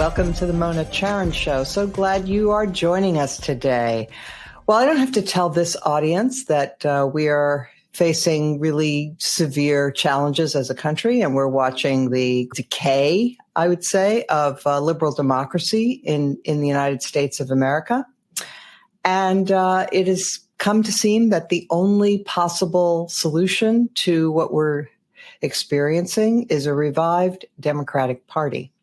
Welcome to the Mona Charen Show. So glad you are joining us today. Well, I don't have to tell this audience that we are facing really severe challenges as a country, and we're watching the decay, I would say, of liberal democracy in the United States of America. And it has come to seem that the only possible solution to what we're experiencing is a revived Democratic Party.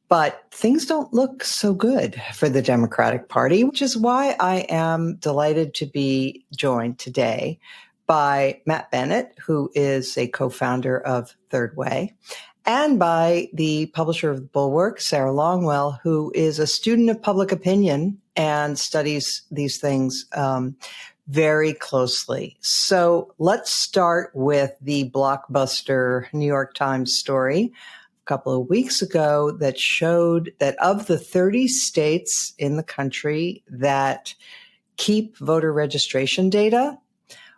But things don't look so good for the Democratic Party, which is why I am delighted to be joined today by Matt Bennett, who is a co-founder of Third Way, and by the publisher of Bulwark, Sarah Longwell, who is a student of public opinion and studies these things very closely. So let's start with the blockbuster New York Times story a couple of weeks ago that showed that of the 30 states in the country that keep voter registration data,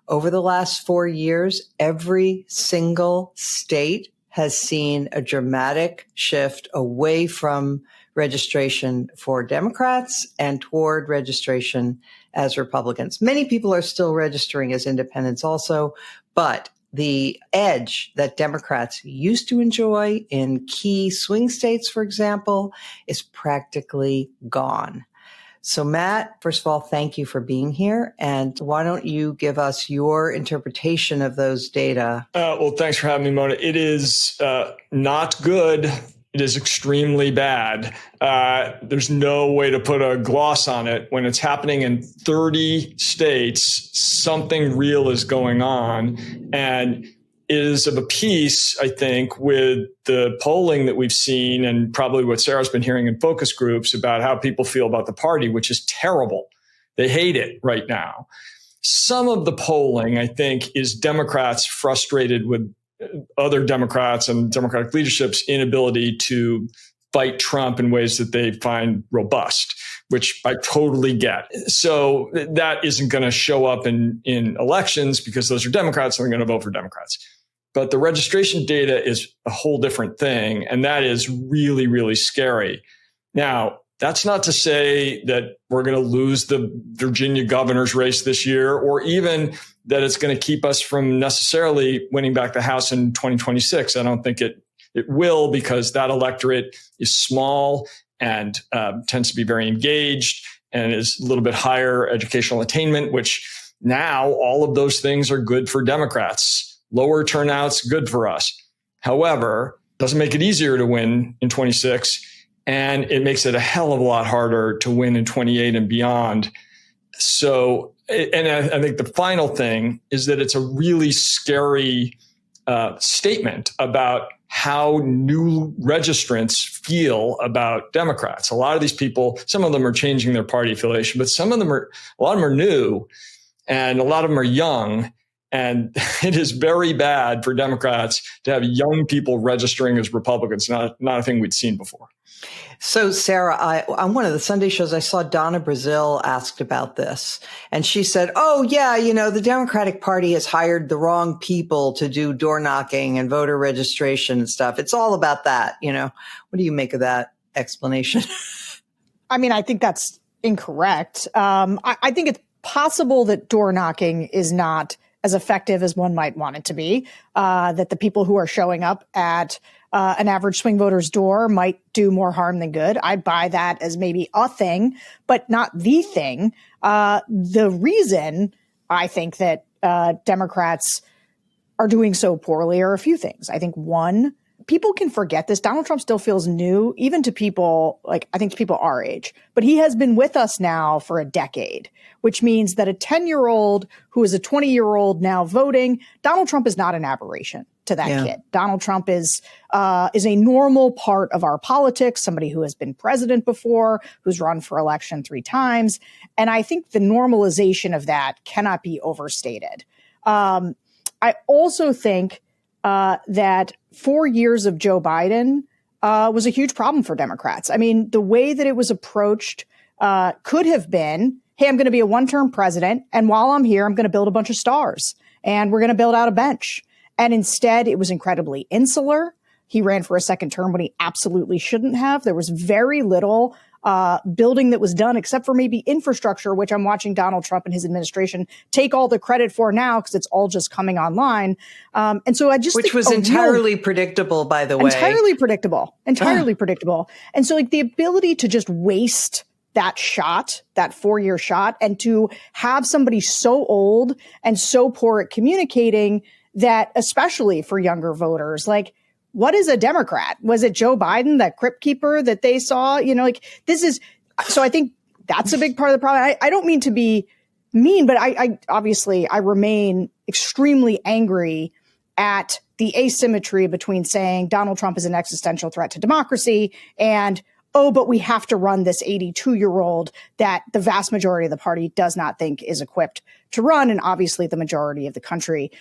over the last 4 years, every single state has seen a dramatic shift away from registration for Democrats and toward registration as Republicans. Many people are still registering as independents also, but the edge that Democrats used to enjoy in key swing states, for example, is practically gone. So, Matt, first of all, thank you for being here. And why don't you give us your interpretation of those data? Well, thanks for having me, Mona. It is not good. It is extremely bad. There's no way to put a gloss on it. When it's happening in 30 states, something real is going on. And it is of a piece, I think, with the polling that we've seen and probably what Sarah's been hearing in focus groups about how people feel about the party, which is terrible. They hate it right now. Some of the polling, I think, is Democrats frustrated with other Democrats and Democratic leadership's inability to fight Trump in ways that they find robust, which I totally get. So that isn't going to show up in elections because those are Democrats and they're going to vote for Democrats. But the registration data is a whole different thing. And that is really, really scary. Now, that's not to say that we're going to lose the Virginia governor's race this year, or even that it's going to keep us from necessarily winning back the House in 2026. I don't think it will, because that electorate is small and tends to be very engaged and is a little bit higher educational attainment, which now all of those things are good for Democrats. Lower turnouts, good for us. However, doesn't make it easier to win in 26, and it makes it a hell of a lot harder to win in 28 and beyond. So, and I think the final thing is that it's a really scary statement about how new registrants feel about Democrats. A lot of these people, some of them are changing their party affiliation, but a lot of them are new, and a lot of them are young. And it is very bad for Democrats to have young people registering as Republicans, not a thing we'd seen before. So, Sarah, on one of the Sunday shows, I saw Donna Brazile asked about this. And she said, oh, yeah, the Democratic Party has hired the wrong people to do door knocking and voter registration and stuff. It's all about that. What do you make of that explanation? I mean, I think that's incorrect. I think it's possible that door knocking is not as effective as one might want it to be, that the people who are showing up at an average swing voter's door might do more harm than good. I buy that as maybe a thing, but not the thing. The reason I think that Democrats are doing so poorly are a few things. I think one, people can forget this. Donald Trump still feels new, even to people I think to people our age, but he has been with us now for a decade, which means that a 10-year-old who is a 20-year-old now voting, Donald Trump is not an aberration to that kid. Donald Trump is a normal part of our politics, somebody who has been president before, who's run for election 3 times. And I think the normalization of that cannot be overstated. I also think that 4 years of Joe Biden was a huge problem for Democrats. I mean, the way that it was approached could have been, hey, I'm going to be a one-term president, and while I'm here, I'm going to build a bunch of stars, and we're going to build out a bench. And instead, it was incredibly insular. he ran for a second term when he absolutely shouldn't have. There was very little building that was done, except for maybe infrastructure, which I'm watching Donald Trump and his administration take all the credit for now because it's all just coming online. And so I just which was entirely predictable, by the way. Entirely predictable. And so like the ability to just waste that shot, that 4-year shot, and to have somebody so old and so poor at communicating that, especially for younger voters, like, what is a Democrat? Was it Joe Biden, that crypt keeper that they saw? You know, like this is, so I think that's a big part of the problem. I don't mean to be mean, but I obviously I remain extremely angry at the asymmetry between saying Donald Trump is an existential threat to democracy and, oh, but we have to run this 82-year-old that the vast majority of the party does not think is equipped to run. And obviously the majority of the country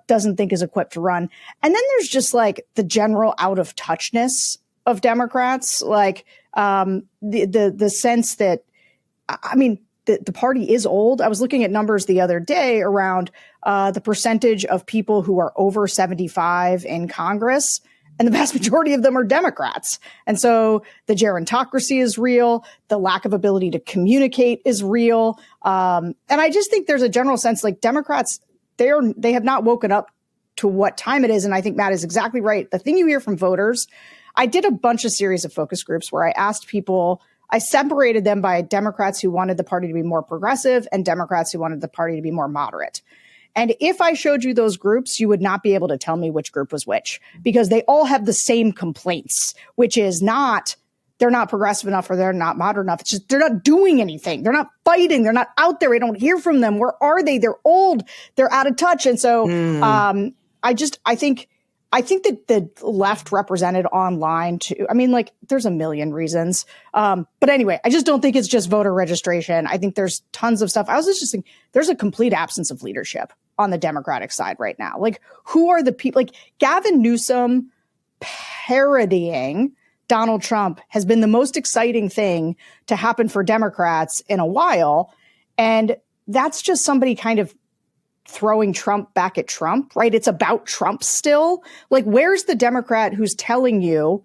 doesn't think is equipped to run. And then there's just like the general out of touchness of Democrats, like the sense that, I mean, the party is old. I was looking at numbers the other day around the percentage of people who are over 75 in Congress. And the vast majority of them are Democrats. And so the gerontocracy is real. The lack of ability to communicate is real. And I just think there's a general sense like Democrats, they have not woken up to what time it is. And I think Matt is exactly right. The thing you hear from voters, I did a bunch of series of focus groups where I asked people, I separated them by Democrats who wanted the party to be more progressive and Democrats who wanted the party to be more moderate. And if I showed you those groups, you would not be able to tell me which group was which, because they all have the same complaints, which is not, they're not progressive enough or they're not moderate enough. It's just, they're not doing anything. They're not fighting. They're not out there. I don't hear from them. Where are they? They're old. They're out of touch. And so I think that the left represented online too. I mean, like there's a million reasons. But anyway, I just don't think it's just voter registration. I think there's tons of stuff. I was just thinking there's a complete absence of leadership on the Democratic side right now. Like who are the people, like Gavin Newsom parodying Donald Trump has been the most exciting thing to happen for Democrats in a while. And that's just somebody kind of throwing Trump back at Trump, right? It's about Trump still. Like, where's the Democrat who's telling you,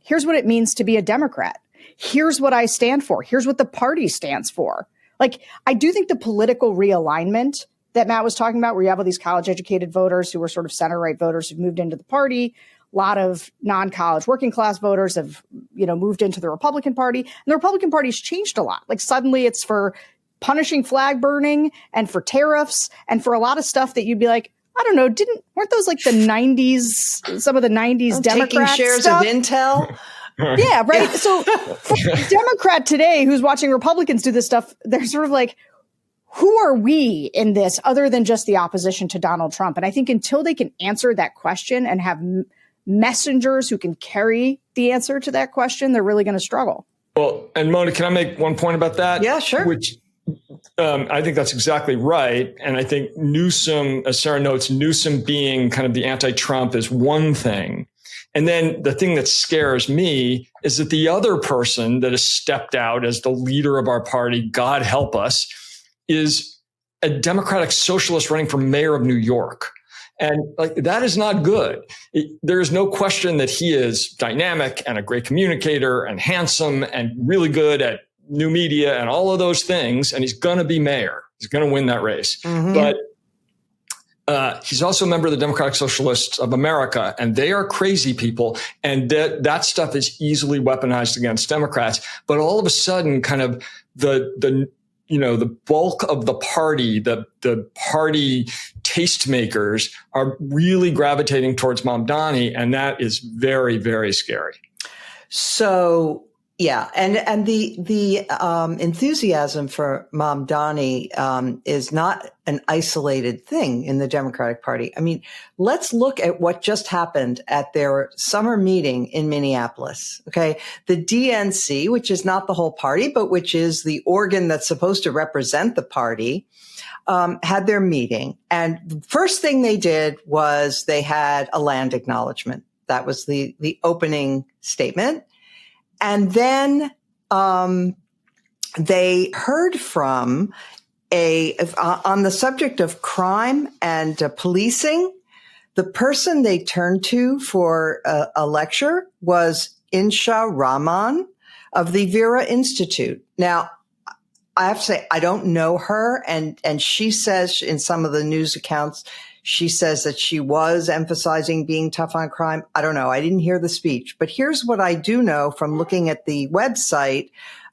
here's what it means to be a Democrat. Here's what I stand for. Here's what the party stands for. Like, I do think the political realignment that Matt was talking about, where you have all these college educated voters who were sort of center right voters who've moved into the party. A lot of non-college working class voters have, moved into the Republican Party, and the Republican Party's changed a lot. Like suddenly it's for punishing flag burning and for tariffs and for a lot of stuff that you'd be like, I don't know, weren't those like the 90s, some of the 90s Democrats taking shares stuff? of Intel? Yeah, right. So for a Democrat today who's watching Republicans do this stuff, they're sort of like, who are we in this other than just the opposition to Donald Trump? And I think until they can answer that question and have messengers who can carry the answer to that question, they're really going to struggle. Well, and Mona, can I make one point about that? Yeah, sure. Which I think that's exactly right. And I think Newsom, as Sarah notes, Newsom being kind of the anti-Trump is one thing. And then the thing that scares me is that the other person that has stepped out as the leader of our party, God help us, is a Democratic socialist running for mayor of New York. And like that is not good. There is no question that he is dynamic and a great communicator and handsome and really good at new media and all of those things. And he's going to be mayor. He's going to win that race. Mm-hmm. But he's also a member of the Democratic Socialists of America, and they are crazy people. And that stuff is easily weaponized against Democrats. But all of a sudden, kind of the bulk of the party, the party tastemakers are really gravitating towards Mamdani, and that is very, very scary. So, yeah, and the enthusiasm for Mamdani is not an isolated thing in the Democratic Party. I mean, let's look at what just happened at their summer meeting in Minneapolis. Okay, the DNC, which is not the whole party, but which is the organ that's supposed to represent the party, had their meeting, and the first thing they did was they had a land acknowledgement. That was the opening statement. And then they heard from on the subject of crime and policing, the person they turned to for a lecture was Insha Rahman of the Vera Institute. Now, I have to say, I don't know her. And she says in some of the news accounts, she says that she was emphasizing being tough on crime. I don't know. I didn't hear the speech. But here's what I do know from looking at the website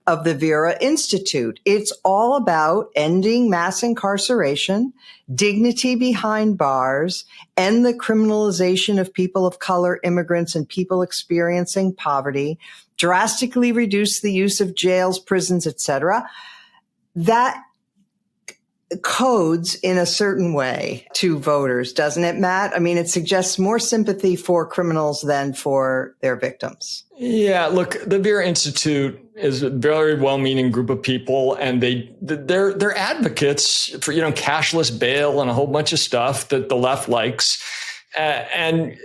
of the Vera Institute. It's all about ending mass incarceration, dignity behind bars, end the criminalization of people of color, immigrants, and people experiencing poverty, drastically reduce the use of jails, prisons, etc. That codes in a certain way to voters, doesn't it, Matt? I mean, it suggests more sympathy for criminals than for their victims. Yeah, look, the Vera Institute is a very well-meaning group of people, and they're advocates for, cashless bail and a whole bunch of stuff that the left likes, and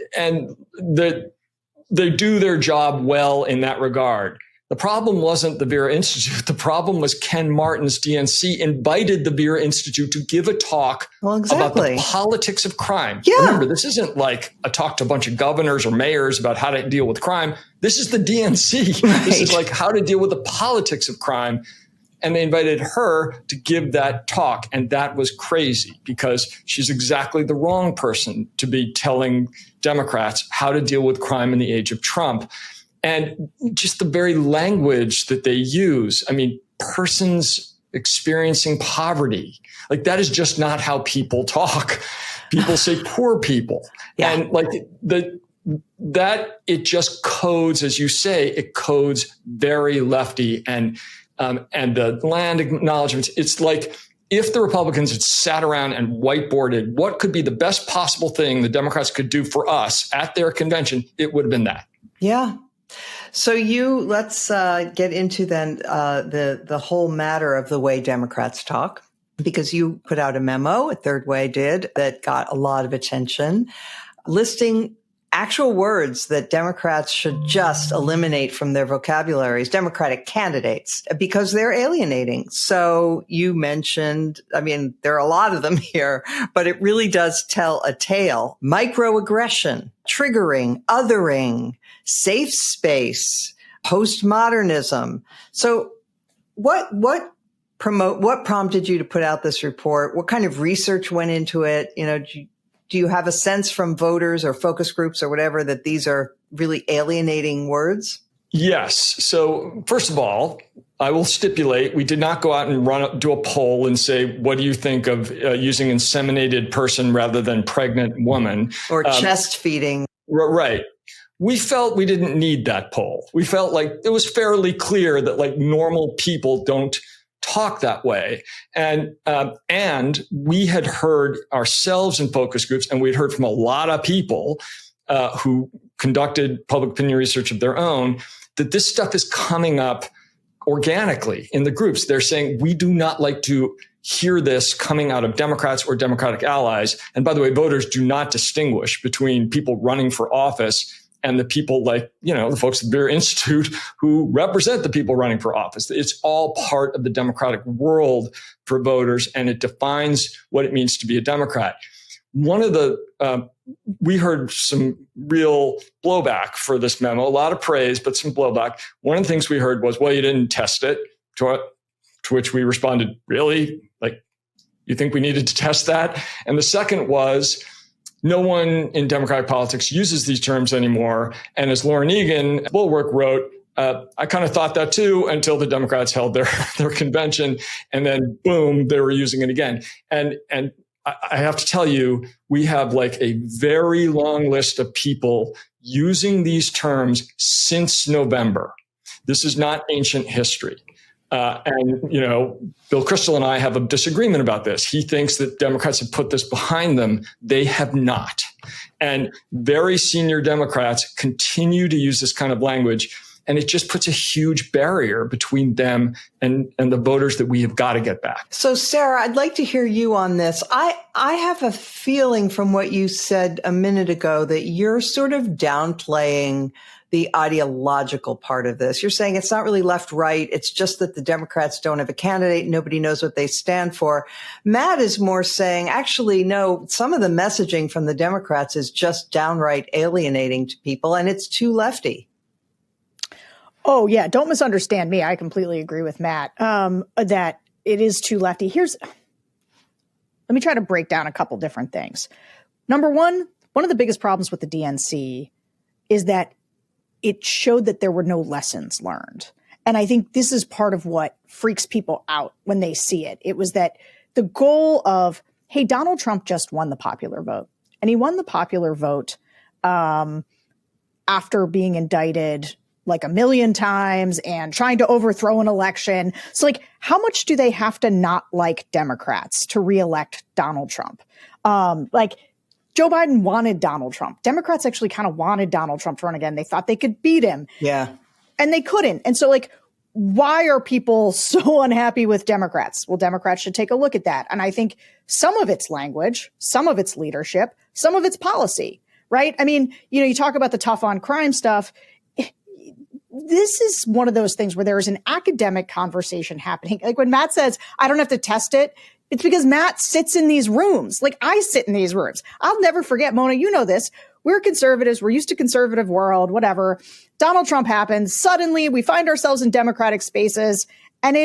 they do their job well in that regard. The problem wasn't the Vera Institute. The problem was Ken Martin's DNC invited the Vera Institute to give a talk about the politics of crime. Yeah. Remember, this isn't like a talk to a bunch of governors or mayors about how to deal with crime. This is the DNC. Right. This is like how to deal with the politics of crime. And they invited her to give that talk. And that was crazy because she's exactly the wrong person to be telling Democrats how to deal with crime in the age of Trump. And just the very language that they use, I mean, persons experiencing poverty, like that is just not how people talk. People say poor people. Yeah. And like that it just codes, as you say, it codes very lefty and the land acknowledgments. It's like if the Republicans had sat around and whiteboarded what could be the best possible thing the Democrats could do for us at their convention, it would have been that. Yeah. So let's get into then the whole matter of the way Democrats talk, because you put out a memo, Third Way did, that got a lot of attention, listing actual words that Democrats should just eliminate from their vocabularies, Democratic candidates, because they're alienating. So you mentioned, I mean, there are a lot of them here, but it really does tell a tale. Microaggression, triggering, othering, safe space, postmodernism. So what prompted you to put out this report? What kind of research went into it? Do you have a sense from voters or focus groups or whatever that these are really alienating words? Yes. So first of all, I will stipulate we did not go out and do a poll and say, what do you think of using inseminated person rather than pregnant woman? Or chest feeding. Right. We felt we didn't need that poll. We felt like it was fairly clear that like normal people don't talk that way. And we had heard ourselves in focus groups, and we'd heard from a lot of people who conducted public opinion research of their own, that this stuff is coming up organically in the groups. They're saying, we do not like to hear this coming out of Democrats or Democratic allies. And by the way, voters do not distinguish between people running for office and the people like, the folks at the Vera Institute who represent the people running for office. It's all part of the democratic world for voters, and it defines what it means to be a Democrat. One of we heard some real blowback for this memo, a lot of praise, but some blowback. One of the things we heard was, well, you didn't test it, to which we responded, really? Like, you think we needed to test that? And the second was, no one in Democratic politics uses these terms anymore. And as Lauren Egan at Bulwark wrote, I kind of thought that too until the Democrats held their convention, and then boom, they were using it again. And I have to tell you, we have like a very long list of people using these terms since November. This is not ancient history. And Bill Kristol and I have a disagreement about this. He thinks that Democrats have put this behind them. They have not. And very senior Democrats continue to use this kind of language. And it just puts a huge barrier between them and the voters that we have got to get back. So, Sarah, I'd like to hear you on this. I have a feeling from what you said a minute ago that you're sort of downplaying the ideological part of this. You're saying it's not really left, right. It's just that the Democrats don't have a candidate. Nobody knows what they stand for. Matt is more saying, actually, no, some of the messaging from the Democrats is just downright alienating to people, and it's too lefty. Oh, yeah. Don't misunderstand me. I completely agree with Matt that it is too lefty. Let me try to break down a couple different things. Number one of the biggest problems with the DNC is that it showed that there were no lessons learned. And I think this is part of what freaks people out when they see it. It was that the goal of, hey, Donald Trump just won the popular vote. And he won the popular vote after being indicted like 1 million times and trying to overthrow an election. So like, how much do they have to not like Democrats to reelect Donald Trump? Joe Biden wanted Donald Trump. Democrats actually kind of wanted Donald Trump to run again. They thought they could beat him. Yeah. And they couldn't. And so like, why are people so unhappy with Democrats? Well, Democrats should take a look at that. And I think some of it's language, some of it's leadership, some of it's policy, right? I mean, you talk about the tough on crime stuff. This is one of those things where there is an academic conversation happening. Like when Matt says, I don't have to test it, it's because Matt sits in these rooms. Like I sit in these rooms. I'll never forget, Mona, you know this. We're conservatives. We're used to conservative world, whatever. Donald Trump happens. Suddenly we find ourselves in Democratic spaces and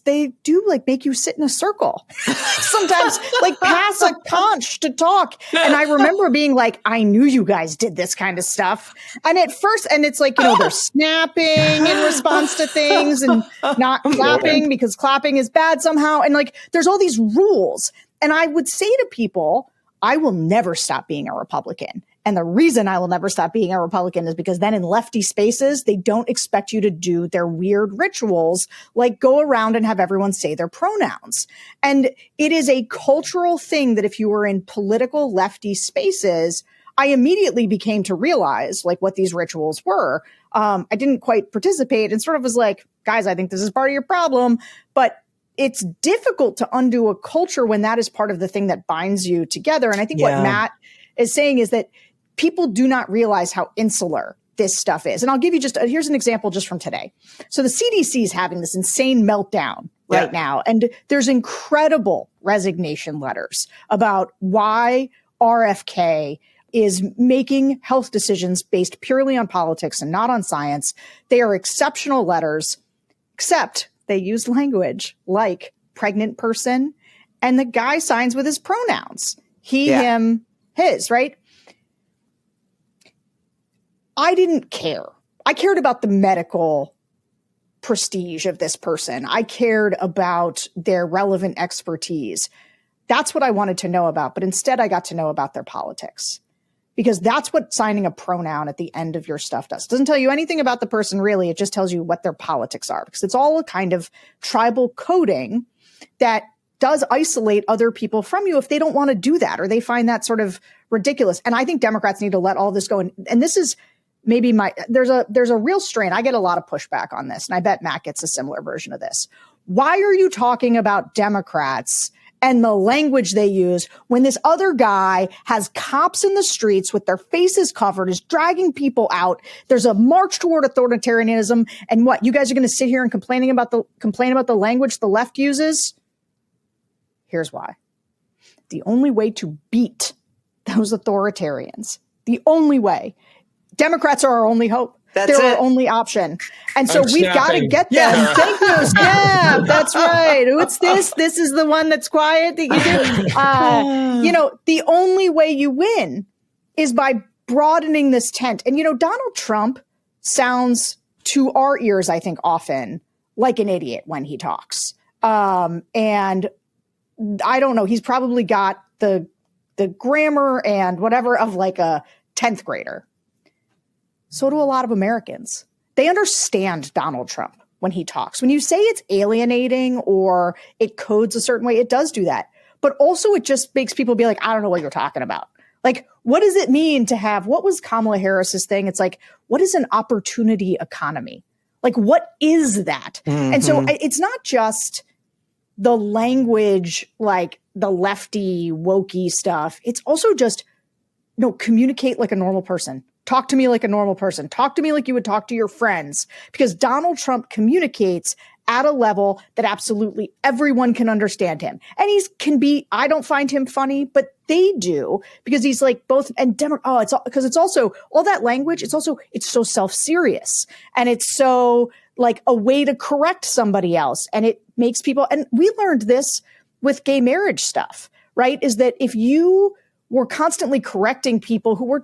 they do like make you sit in a circle. Sometimes like pass a conch to talk. And I remember being like, I knew you guys did this kind of stuff. And at first, and it's like, they're snapping in response to things and not clapping because clapping is bad somehow. And like, there's all these rules. And I would say to people, I will never stop being a Republican. And the reason I will never stop being a Republican is because then in lefty spaces, they don't expect you to do their weird rituals, like go around and have everyone say their pronouns. And it is a cultural thing that if you were in political lefty spaces, I immediately became to realize like what these rituals were. I didn't quite participate and sort of was like, guys, I think this is part of your problem. But it's difficult to undo a culture when that is part of the thing that binds you together. And I think what Matt is saying is that people do not realize how insular this stuff is. And I'll give you here's an example just from today. So the CDC is having this insane meltdown right now. And there's incredible resignation letters about why RFK is making health decisions based purely on politics and not on science. They are exceptional letters, except they use language like pregnant person. And the guy signs with his pronouns. He, him, his, right? I didn't care. I cared about the medical prestige of this person. I cared about their relevant expertise. That's what I wanted to know about. But instead, I got to know about their politics because that's what signing a pronoun at the end of your stuff does. It doesn't tell you anything about the person, really. It just tells you what their politics are because it's all a kind of tribal coding that does isolate other people from you if they don't want to do that or they find that sort of ridiculous. And I think Democrats need to let all this go. And this is maybe there's a real strain. I get a lot of pushback on this, and I bet Matt gets a similar version of this. Why are you talking about Democrats and the language they use when this other guy has cops in the streets with their faces covered, is dragging people out? There's a march toward authoritarianism. And what, you guys are going to sit here and complain about the language the left uses? Here's why. The only way to beat those authoritarians, the only way, Democrats are our only hope. They're our only option. And so we've got to get them. Yeah. Thank you. Snap. That's right. What's this? This is the one that's quiet that you do. The only way you win is by broadening this tent. And, Donald Trump sounds to our ears, I think, often like an idiot when he talks. And I don't know. He's probably got the grammar and whatever of like a 10th grader. So do a lot of Americans. They understand Donald Trump when he talks. When you say it's alienating or it codes a certain way, it does do that. But also it just makes people be like, I don't know what you're talking about. Like, what does it mean to have, what was Kamala Harris's thing? It's like, what is an opportunity economy? Like, what is that? And so it's not just the language, like the lefty, wokey stuff. It's also just, communicate like a normal person. Talk to me like a normal person. Talk to me like you would talk to your friends. Because Donald Trump communicates at a level that absolutely everyone can understand him. And I don't find him funny, but they do, because he's like both, and it's also all that language. It's so self-serious, and it's so like a way to correct somebody else. And it makes people, and we learned this with gay marriage stuff, right? Is that if you were constantly correcting people who were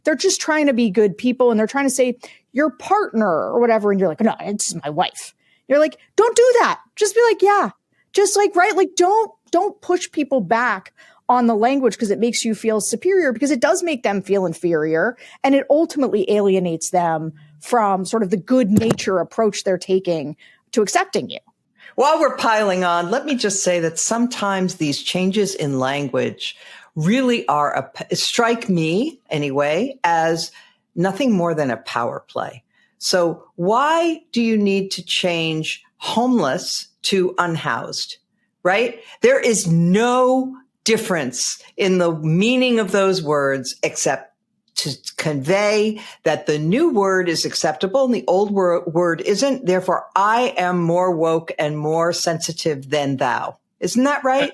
they're just trying to be good people, and they're trying to say your partner or whatever, and you're like, no, it's my wife. You're like, don't do that. Just be like, yeah, just like, right. Like, don't push people back on the language, because it makes you feel superior, because it does make them feel inferior. And it ultimately alienates them from sort of the good nature approach they're taking to accepting you. While we're piling on, let me just say that sometimes these changes in language really strike me anyway as nothing more than a power play. So why do you need to change homeless to unhoused, right? There is no difference in the meaning of those words except to convey that the new word is acceptable and the old word isn't. Therefore, I am more woke and more sensitive than thou. Isn't that right?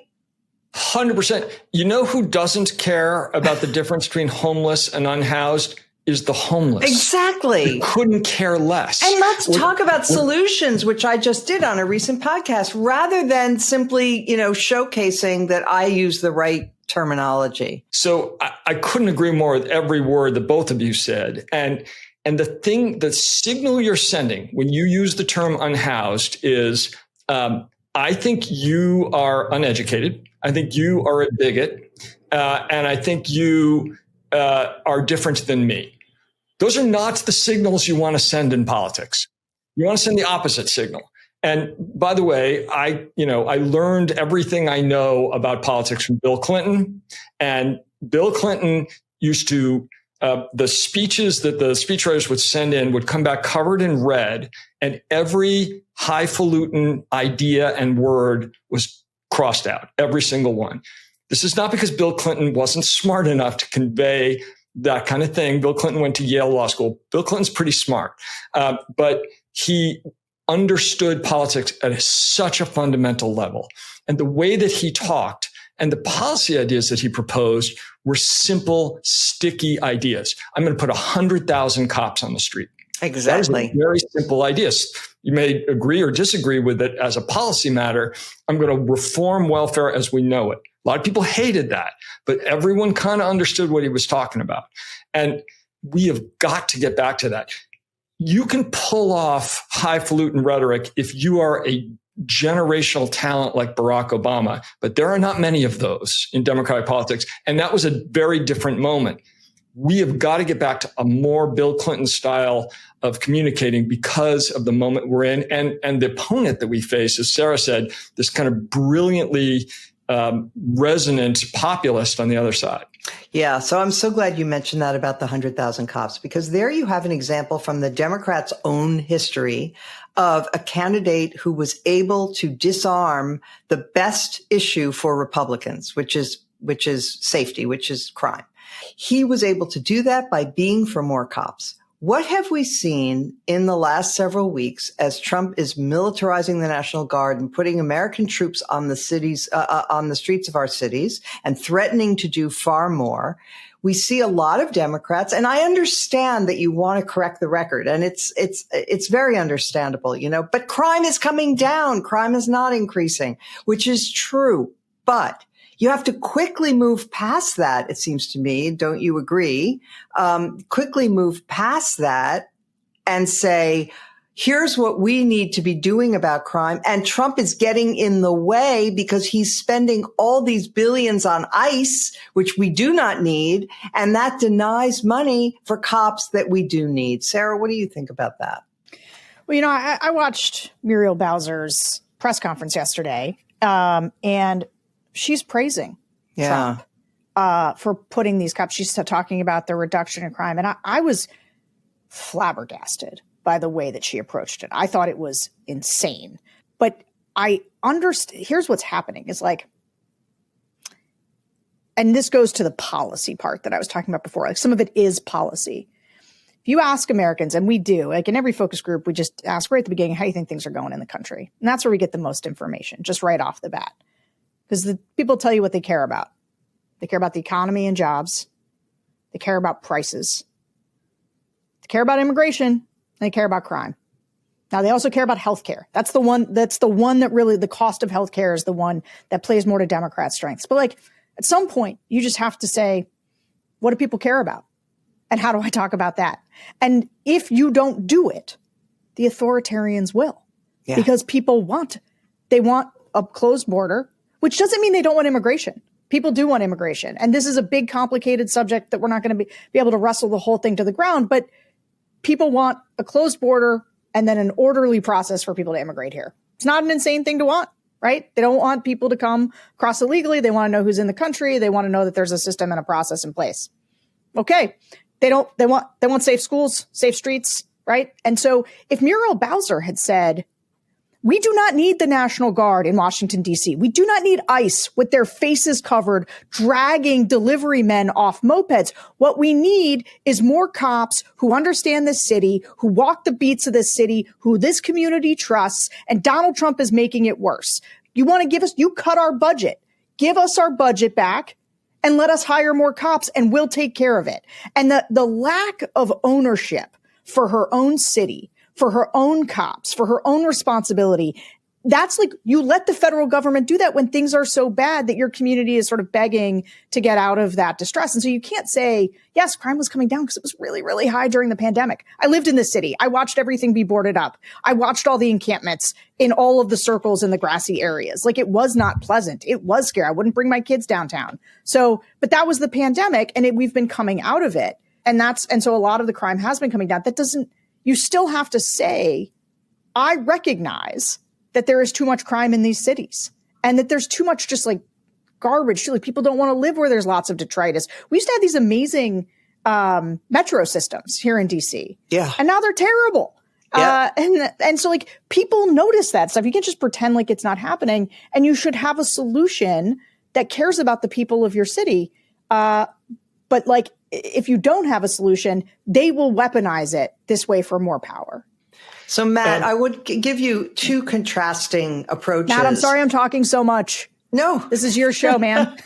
100%. You know who doesn't care about the difference between homeless and unhoused? Is the homeless. Exactly. You couldn't care less. And let's talk about solutions, which I just did on a recent podcast, rather than simply, showcasing that I use the right terminology. So I couldn't agree more with every word that both of you said. And the signal you're sending when you use the term unhoused is, I think you are uneducated. I think you are a bigot. And I think you are different than me. Those are not the signals you want to send in politics. You want to send the opposite signal. And by the way, I learned everything I know about politics from Bill Clinton. And Bill Clinton used to, the speeches that the speechwriters would send in would come back covered in red, and every highfalutin idea and word was crossed out, every single one. This is not because Bill Clinton wasn't smart enough to convey that kind of thing. Bill Clinton went to Yale Law School. Bill Clinton's pretty smart, but he understood politics at such a fundamental level. And the way that he talked and the policy ideas that he proposed were simple, sticky ideas. I'm going to put 100,000 cops on the street. Exactly. Very simple ideas. You may agree or disagree with it as a policy matter. I'm going to reform welfare as we know it. A lot of people hated that, but everyone kind of understood what he was talking about. And we have got to get back to that. You can pull off highfalutin rhetoric if you are a generational talent like Barack Obama, but there are not many of those in democratic politics. And that was a very different moment. We have got to get back to a more Bill Clinton style of communicating because of the moment we're in. And the opponent that we face, as Sarah said, this kind of brilliantly resonant populist on the other side. Yeah. So I'm so glad you mentioned that about the 100,000 cops, because there you have an example from the Democrats' own history of a candidate who was able to disarm the best issue for Republicans, which is safety, which is crime. He was able to do that by being for more cops. What have we seen in the last several weeks as Trump is militarizing the National Guard and putting American troops on the streets of our cities and threatening to do far more? We see a lot of Democrats, and I understand that you want to correct the record, and it's very understandable, but crime is coming down. Crime is not increasing, which is true, but you have to quickly move past that, it seems to me. Don't you agree? Quickly move past that and say, here's what we need to be doing about crime. And Trump is getting in the way because he's spending all these billions on ICE, which we do not need. And that denies money for cops that we do need. Sarah, what do you think about that? Well, I watched Muriel Bowser's press conference yesterday, and she's praising Trump. for putting these cops. She's talking about the reduction in crime. And I was flabbergasted by the way that she approached it. I thought it was insane. But I understand. Here's what's happening is like, and this goes to the policy part that I was talking about before. Like some of it is policy. If you ask Americans, and we do, like in every focus group, we just ask right at the beginning, how do you think things are going in the country? And that's where we get the most information, just right off the bat. Because the people tell you what they care about. They care about the economy and jobs. They care about prices. They care about immigration. And they care about crime. Now, they also care about healthcare. That's the one that really, the cost of healthcare is the one that plays more to Democrats' strengths. But like at some point, you just have to say, what do people care about? And how do I talk about that? And if you don't do it, the authoritarians will. Yeah. Because they want a closed border, which doesn't mean they don't want immigration. People do want immigration. And this is a big, complicated subject that we're not going to be able to wrestle the whole thing to the ground. But people want a closed border and then an orderly process for people to immigrate here. It's not an insane thing to want, right? They don't want people to come across illegally. They want to know who's in the country. They want to know that there's a system and a process in place. Okay. They want safe schools, safe streets, right? And so if Muriel Bowser had said, we do not need the National Guard in Washington, D.C. We do not need ICE with their faces covered, dragging delivery men off mopeds. What we need is more cops who understand this city, who walk the beats of this city, who this community trusts, and Donald Trump is making it worse. You want to you cut our budget. Give us our budget back and let us hire more cops and we'll take care of it. And the lack of ownership for her own city, for her own cops, for her own responsibility. That's like, you let the federal government do that when things are so bad that your community is sort of begging to get out of that distress. And so you can't say, yes, crime was coming down because it was really, really high during the pandemic. I lived in this city. I watched everything be boarded up. I watched all the encampments in all of the circles in the grassy areas. Like, it was not pleasant. It was scary. I wouldn't bring my kids downtown. So, but that was the pandemic, and we've been coming out of it. And so a lot of the crime has been coming down. You still have to say, I recognize that there is too much crime in these cities and that there's too much just like garbage. Like, people don't want to live where there's lots of detritus. We used to have these amazing metro systems here in DC. Yeah. And now they're terrible. Yeah. And so like, people notice that stuff. You can't just pretend like it's not happening, and you should have a solution that cares about the people of your city. But like, if you don't have a solution, they will weaponize it this way for more power. So, Matt, I would give you two contrasting approaches. Matt, I'm sorry I'm talking so much. No. This is your show, man.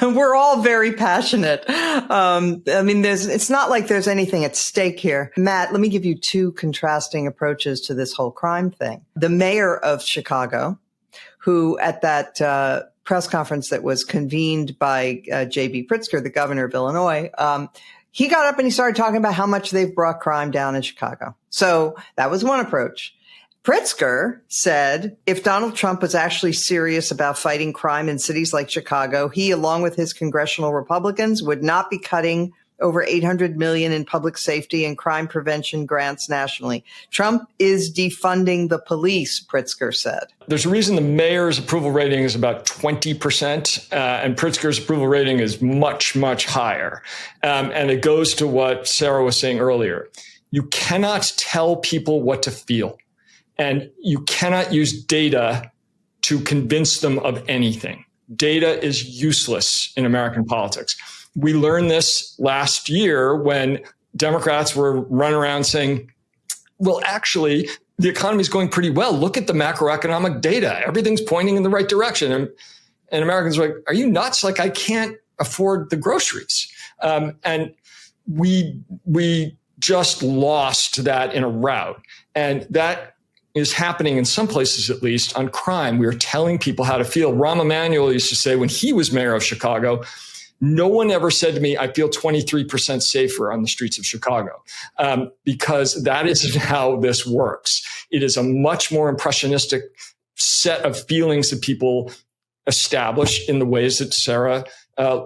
We're all very passionate. I mean, it's not like there's anything at stake here. Matt, let me give you two contrasting approaches to this whole crime thing. The mayor of Chicago, who at that press conference that was convened by J.B. Pritzker, the governor of Illinois, he got up and he started talking about how much they've brought crime down in Chicago. So that was one approach. Pritzker said if Donald Trump was actually serious about fighting crime in cities like Chicago, he, along with his congressional Republicans, would not be cutting over $800 million in public safety and crime prevention grants nationally. Trump is defunding the police, Pritzker said. There's a reason the mayor's approval rating is about 20%, and Pritzker's approval rating is much, much higher. And it goes to what Sarah was saying earlier. You cannot tell people what to feel, and you cannot use data to convince them of anything. Data is useless in American politics. We learned this last year when Democrats were running around saying, well, actually, the economy is going pretty well. Look at the macroeconomic data. Everything's pointing in the right direction. And Americans were like, are you nuts? Like, I can't afford the groceries. And we just lost that in a rout. And that is happening in some places, at least, on crime. We are telling people how to feel. Rahm Emanuel used to say when he was mayor of Chicago, no one ever said to me, I feel 23% safer on the streets of Chicago, because that isn't how this works. It is a much more impressionistic set of feelings that people establish in the ways that Sarah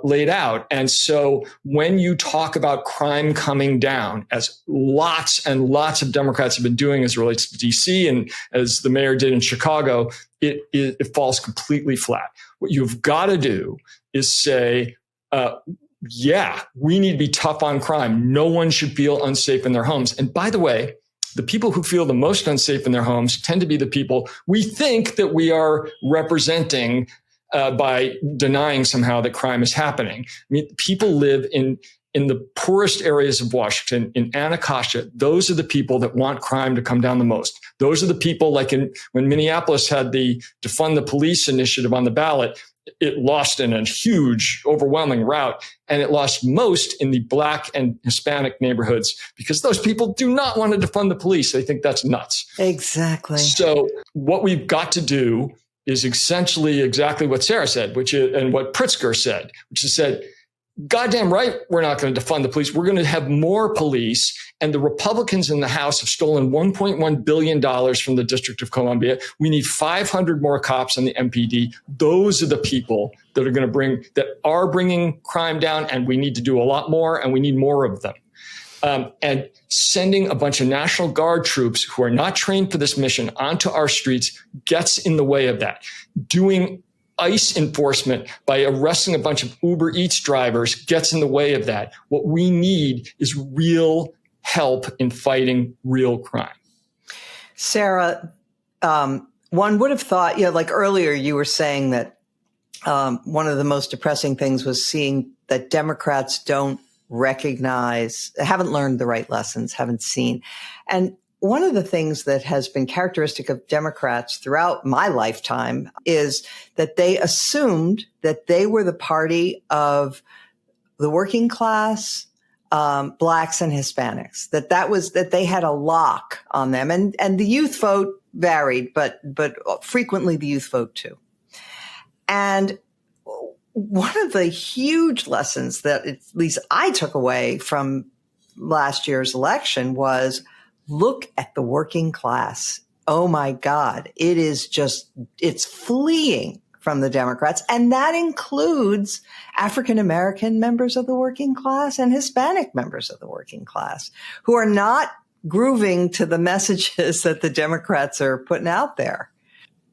laid out. And so when you talk about crime coming down, as lots and lots of Democrats have been doing as it relates to DC and as the mayor did in Chicago, it falls completely flat. What you've got to do is say, yeah, we need to be tough on crime. No one should feel unsafe in their homes. And by the way, the people who feel the most unsafe in their homes tend to be the people we think that we are representing by denying somehow that crime is happening. I mean, people live in the poorest areas of Washington, in Anacostia. Those are the people that want crime to come down the most. Those are the people, like when Minneapolis had the Defund the Police initiative on the ballot, it lost in a huge, overwhelming rout, and it lost most in the Black and Hispanic neighborhoods because those people do not want to defund the police. They think that's nuts. Exactly. So what we've got to do is essentially exactly what Sarah said, which is, and what Pritzker said, which is said, goddamn right, we're not going to defund the police. We're going to have more police. And the Republicans in the House have stolen $1.1 billion from the District of Columbia. We need 500 more cops on the MPD. Those are the people that are bringing crime down. And we need to do a lot more, and we need more of them. And sending a bunch of National Guard troops who are not trained for this mission onto our streets gets in the way of that. Doing ICE enforcement by arresting a bunch of Uber Eats drivers gets in the way of that. What we need is real help in fighting real crime. Sarah, one would have thought, like earlier you were saying that one of the most depressing things was seeing that Democrats don't haven't learned the right lessons, haven't seen. And one of the things that has been characteristic of Democrats throughout my lifetime is that they assumed that they were the party of the working class, Blacks and Hispanics, that they had a lock on them. And the youth vote varied, but frequently the youth vote too. And one of the huge lessons that at least I took away from last year's election was, look at the working class. Oh my God. It's fleeing from the Democrats. And that includes African-American members of the working class and Hispanic members of the working class who are not grooving to the messages that the Democrats are putting out there.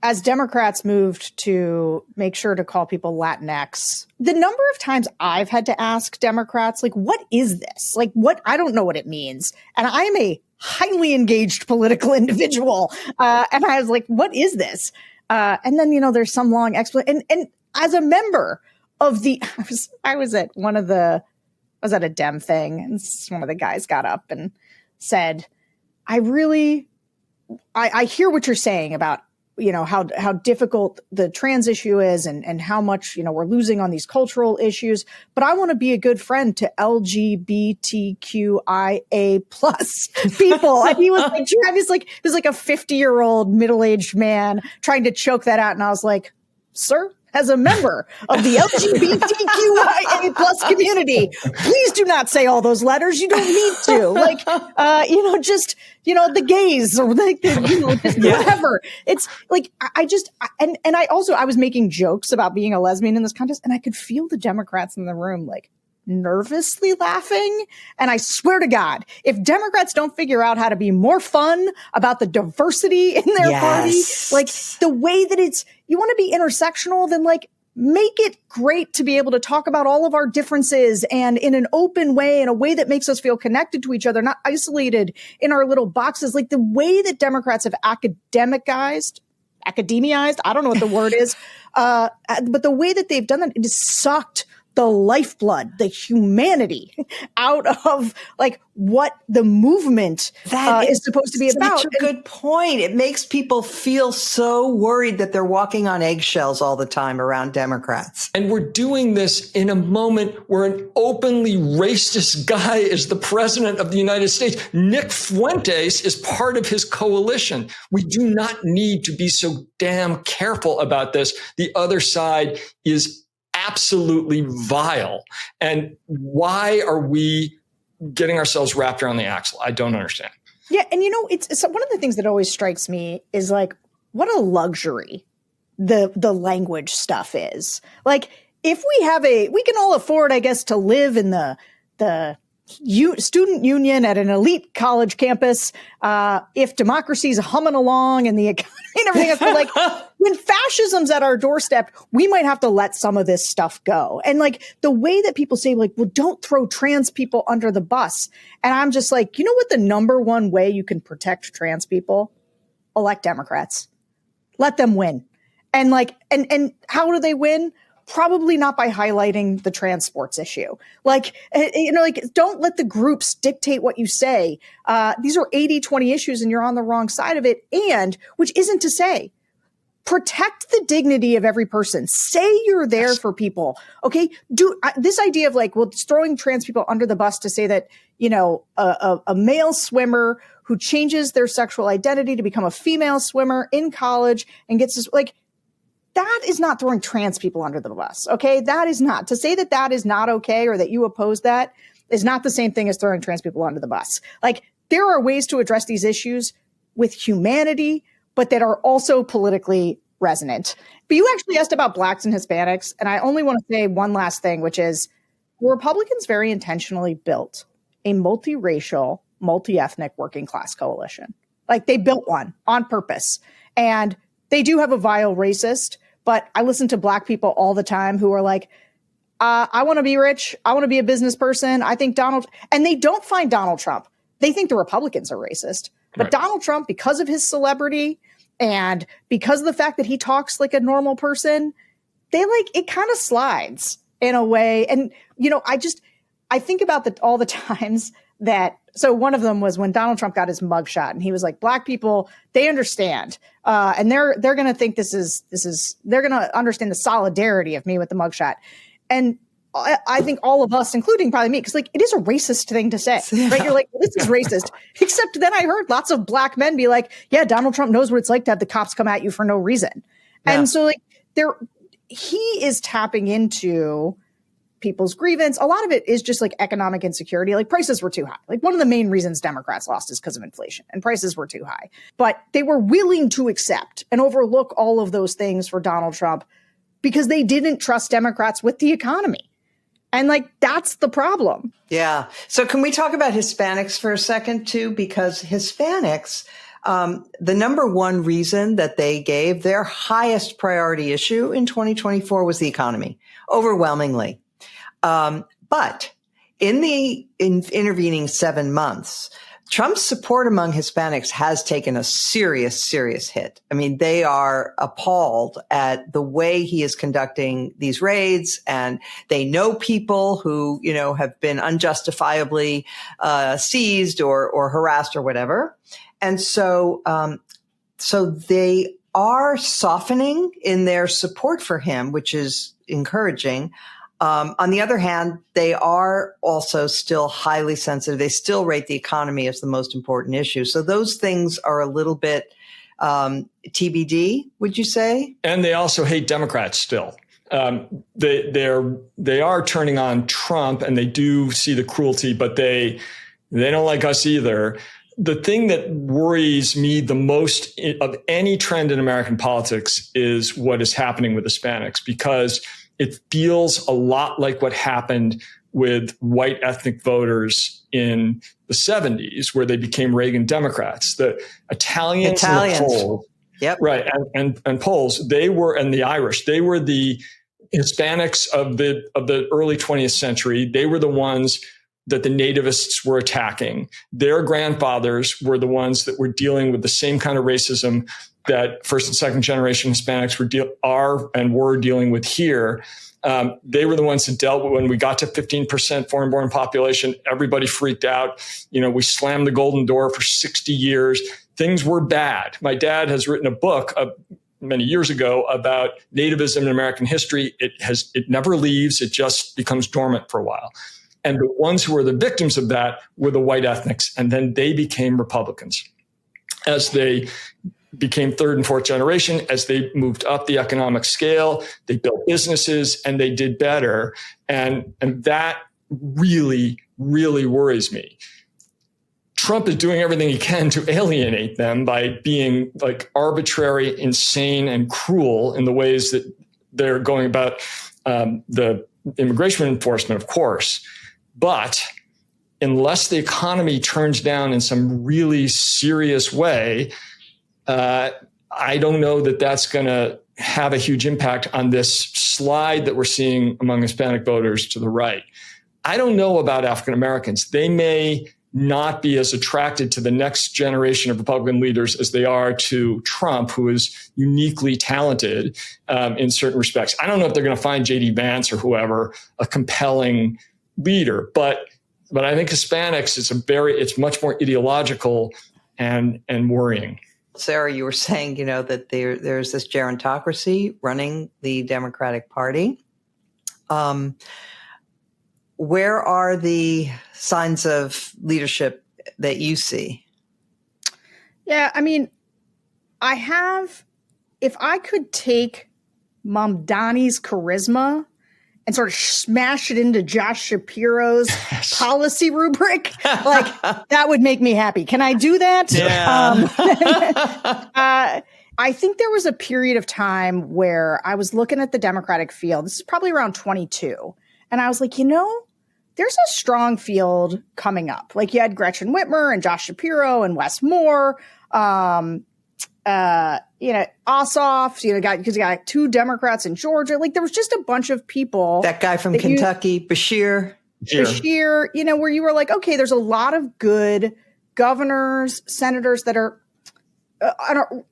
As Democrats moved to make sure to call people Latinx, the number of times I've had to ask Democrats, like, what is this? Like, what? I don't know what it means. And I'm a highly engaged political individual. And I was like, what is this? And then, there's some long explanation. And as a member of I was at a Dem thing, and one of the guys got up and said, I hear what you're saying about, how difficult the trans issue is and how much, we're losing on these cultural issues. But I want to be a good friend to LGBTQIA plus people. And he was like a 50-year-old middle-aged man trying to choke that out. And I was like, sir, as a member of the LGBTQIA plus community, please do not say all those letters. You don't need to. The gays or just whatever. It's like, I was making jokes about being a lesbian in this contest, and I could feel the Democrats in the room like nervously laughing. And I swear to God, if Democrats don't figure out how to be more fun about the diversity in their party, like the way that you want to be intersectional, then like make it great to be able to talk about all of our differences and in an open way, in a way that makes us feel connected to each other, not isolated in our little boxes. Like the way that Democrats have academized, I don't know what the word is, but the way that they've done that, it has sucked the lifeblood, the humanity out of like what the movement is supposed to be about. Such a good point. It makes people feel so worried that they're walking on eggshells all the time around Democrats. And we're doing this in a moment where an openly racist guy is the president of the United States. Nick Fuentes is part of his coalition. We do not need to be so damn careful about this. The other side is absolutely vile. And why are we getting ourselves wrapped around the axle? I don't understand. Yeah. And it's one of the things that always strikes me is like, what a luxury the language stuff is. Like if we can all afford, I guess, to live in the student union at an elite college campus, if democracy's humming along and the economy and everything else, but like when fascism's at our doorstep, we might have to let some of this stuff go. And like the way that people say, like, well, don't throw trans people under the bus. And I'm just like, you know what the number one way you can protect trans people? Elect Democrats. Let them win. And like, and how do they win? Probably not by highlighting the trans sports issue. Like, like don't let the groups dictate what you say. These are 80-20 issues and you're on the wrong side of it. And which isn't to say, protect the dignity of every person. Say you're there for people. Okay. This idea of like, well, throwing trans people under the bus to say that, a male swimmer who changes their sexual identity to become a female swimmer in college and gets this, like, that is not throwing trans people under the bus. Okay. That is not to say that that is not okay or that you oppose that is not the same thing as throwing trans people under the bus. Like there are ways to address these issues with humanity, but that are also politically resonant. But you actually asked about blacks and Hispanics. And I only want to say one last thing, which is Republicans very intentionally built a multiracial, multi-ethnic working class coalition. Like they built one on purpose. And they do have a vile racist. But I listen to black people all the time who are like, I want to be rich. I want to be a business person. I think and they don't find Donald Trump. They think the Republicans are racist. But right. Donald Trump, because of his celebrity and because of the fact that he talks like a normal person, it kind of slides in a way. And, I think about all the times so one of them was when Donald Trump got his mugshot and he was like, black people, they understand. And they're going to think they're going to understand the solidarity of me with the mugshot. And I think all of us, including probably me, because like it is a racist thing to say, right? You're like, well, this is racist. Except then I heard lots of black men be like, yeah, Donald Trump knows what it's like to have the cops come at you for no reason. Yeah. And so like he is tapping into people's grievance. A lot of it is just like economic insecurity. Like prices were too high. Like one of the main reasons Democrats lost is because of inflation and prices were too high. But they were willing to accept and overlook all of those things for Donald Trump because they didn't trust Democrats with the economy. And like, that's the problem. Yeah. So can we talk about Hispanics for a second too? Because Hispanics, the number one reason that they gave their highest priority issue in 2024 was the economy, overwhelmingly. But in the intervening 7 months, Trump's support among Hispanics has taken a serious, serious hit. I mean, they are appalled at the way he is conducting these raids, and they know people who, have been unjustifiably seized or harassed or whatever. And so they are softening in their support for him, which is encouraging. On the other hand, they are also still highly sensitive. They still rate the economy as the most important issue. So those things are a little bit TBD, would you say? And they also hate Democrats still. They are turning on Trump, and they do see the cruelty, but they don't like us either. The thing that worries me the most of any trend in American politics is what is happening with Hispanics, because it feels a lot like what happened with white ethnic voters in the 70s, where they became Reagan Democrats. The Italians. And the Poles, yep. Right. And Poles, and the Irish, they were the Hispanics of the early 20th century. They were the ones that the nativists were attacking. Their grandfathers were the ones that were dealing with the same kind of racism that first and second generation Hispanics were dealing with here. They were the ones that dealt with when we got to 15% foreign born population. Everybody freaked out. We slammed the golden door for 60 years. Things were bad. My dad has written a book many years ago about nativism in American history. It never leaves. It just becomes dormant for a while. And the ones who were the victims of that were the white ethnics. And then they became Republicans as they became third and fourth generation. As they moved up the economic scale, they built businesses and they did better. And that really, really worries me. Trump is doing everything he can to alienate them by being like arbitrary, insane, and cruel in the ways that they're going about the immigration enforcement, of course. But unless the economy turns down in some really serious way, I don't know that that's going to have a huge impact on this slide that we're seeing among Hispanic voters to the right. I don't know about African Americans. They may not be as attracted to the next generation of Republican leaders as they are to Trump, who is uniquely talented in certain respects. I don't know if they're going to find J.D. Vance or whoever a compelling leader, but I think Hispanics, it's much more ideological and worrying. Sarah, you were saying, that there's this gerontocracy running the Democratic Party. Where are the signs of leadership that you see? Yeah, I mean, if I could take Mamdani's charisma and sort of smash it into Josh Shapiro's policy rubric, like that would make me happy. Can I do that? Yeah. I think there was a period of time where I was looking at the Democratic field. This is probably around 22. And I was like, there's a strong field coming up. Like you had Gretchen Whitmer and Josh Shapiro and Wes Moore, Ossoff, because you got 2 Democrats in Georgia. Like there was just a bunch of people. That guy from Kentucky, Bashir, where you were like, okay, there's a lot of good governors, senators that are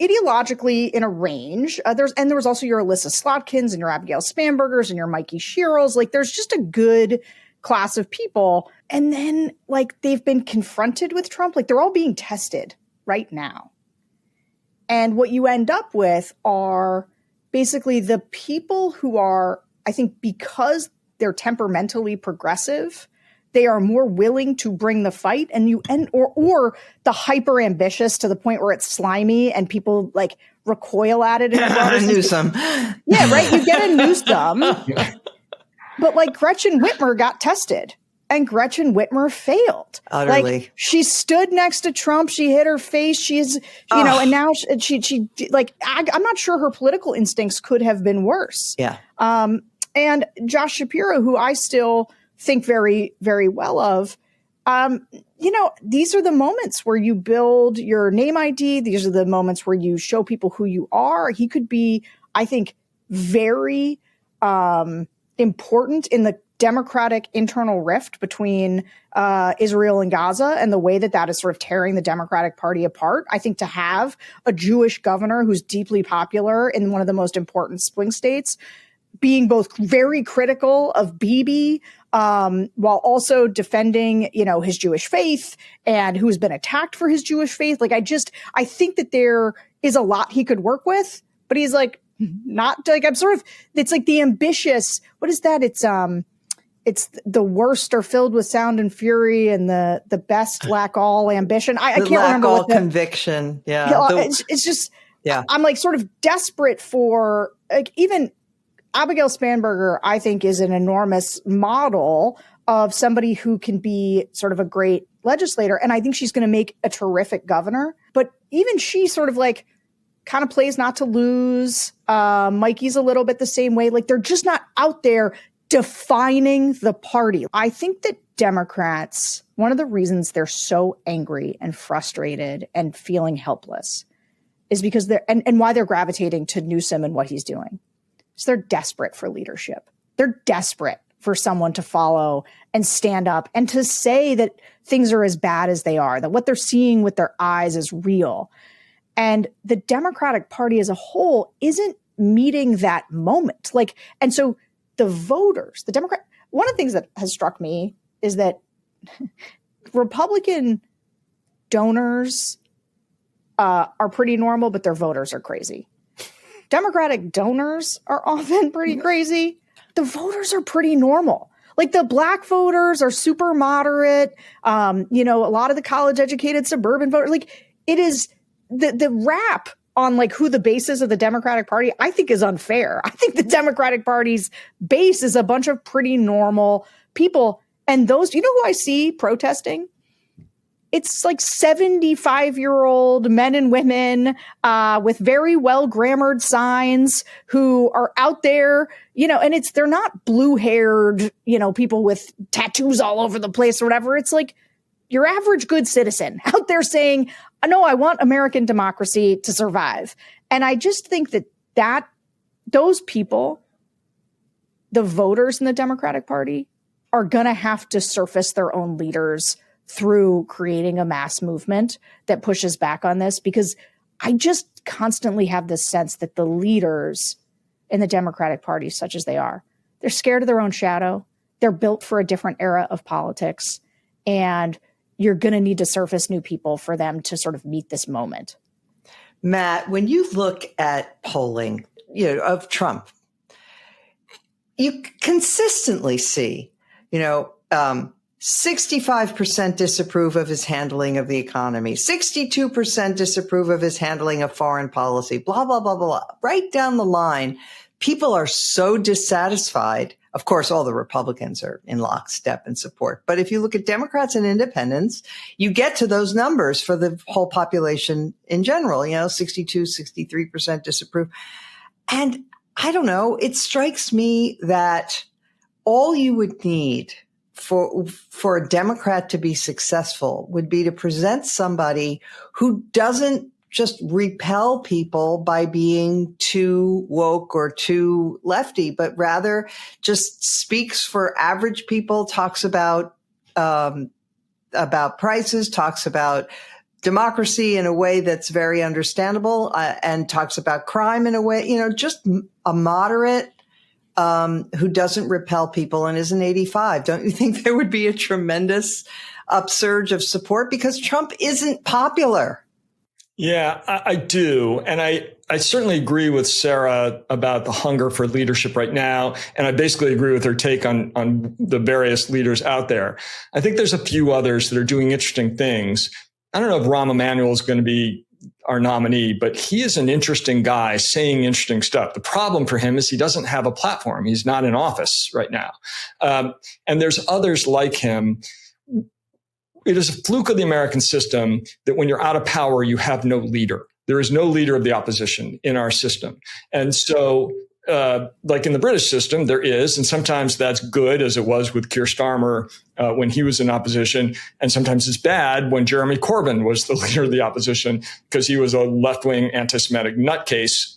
ideologically in a range. There was also your Alyssa Slotkins and your Abigail Spanbergers and your Mikey Shearles. Like there's just a good class of people. And then like they've been confronted with Trump. Like they're all being tested right now. And what you end up with are basically the people who are, I think, because they're temperamentally progressive, they are more willing to bring the fight, and or the hyper ambitious to the point where it's slimy and people like recoil at it. Newsom. Yeah, right. You get a Newsom, but like Gretchen Whitmer got tested. And Gretchen Whitmer failed. Utterly. Like she stood next to Trump. She hit her face. She's, and now she like, I'm not sure her political instincts could have been worse. Yeah. And Josh Shapiro, who I still think very, very well of, these are the moments where you build your name ID. These are the moments where you show people who you are. He could be, I think, very important in the Democratic internal rift between Israel and Gaza and the way that is sort of tearing the Democratic Party apart. I think to have a Jewish governor who's deeply popular in one of the most important swing states, being both very critical of Bibi while also defending, his Jewish faith and who's been attacked for his Jewish faith. Like I think that there is a lot he could work with, but he's like not like it's like the ambitious. What is that? It's the worst are filled with sound and fury, and the best lack all ambition. I can't remember all conviction. Yeah, it's just. Yeah, I'm like sort of desperate for like even Abigail Spanberger. I think is an enormous model of somebody who can be sort of a great legislator, and I think she's going to make a terrific governor. But even she sort of like kind of plays not to lose. Mikey's a little bit the same way. Like they're just not out there defining the party. I think that Democrats, one of the reasons they're so angry and frustrated and feeling helpless is because and why they're gravitating to Newsom and what he's doing. So they're desperate for leadership. They're desperate for someone to follow and stand up and to say that things are as bad as they are, that what they're seeing with their eyes is real. And the Democratic Party as a whole isn't meeting that moment. And so the voters, one of the things that has struck me is that Republican donors are pretty normal, but their voters are crazy. Democratic donors are often pretty crazy. The voters are pretty normal. Like the black voters are super moderate. A lot of the college educated suburban voters, like it is the rap on like who the base is of the Democratic Party, I think is unfair. I think the Democratic Party's base is a bunch of pretty normal people. And those, who I see protesting? it's like 75-year-old men and women with very well grammared signs who are out there, and they're not blue-haired, people with tattoos all over the place or whatever. It's like your average good citizen out there saying, no, I want American democracy to survive. And I just think that those people, the voters in the Democratic Party, are going to have to surface their own leaders through creating a mass movement that pushes back on this, because I just constantly have this sense that the leaders in the Democratic Party, such as they are, they're scared of their own shadow. They're built for a different era of politics, and you're going to need to surface new people for them to sort of meet this moment. Matt, when you look at polling, of Trump, you consistently see, 65% disapprove of his handling of the economy, 62% disapprove of his handling of foreign policy, blah, blah, blah, blah. Right down the line, people are so dissatisfied. Of course, all the Republicans are in lockstep in support. But if you look at Democrats and independents, you get to those numbers for the whole population in general, 62, 63% disapprove. And I don't know, it strikes me that all you would need for a Democrat to be successful would be to present somebody who doesn't just repel people by being too woke or too lefty, but rather just speaks for average people, talks about prices, talks about democracy in a way that's very understandable, and talks about crime in a way, just a moderate who doesn't repel people and isn't 85. Don't you think there would be a tremendous upsurge of support? Because Trump isn't popular. Yeah, I do. And I certainly agree with Sarah about the hunger for leadership right now. And I basically agree with her take on the various leaders out there. I think there's a few others that are doing interesting things. I don't know if Rahm Emanuel is going to be our nominee, but he is an interesting guy saying interesting stuff. The problem for him is he doesn't have a platform. He's not in office right now. And there's others like him. It is a fluke of the American system that when you're out of power, you have no leader. There is no leader of the opposition in our system. And so, like in the British system, there is, and sometimes that's good, as it was with Keir Starmer when he was in opposition. And sometimes it's bad when Jeremy Corbyn was the leader of the opposition because he was a left-wing anti-Semitic nutcase.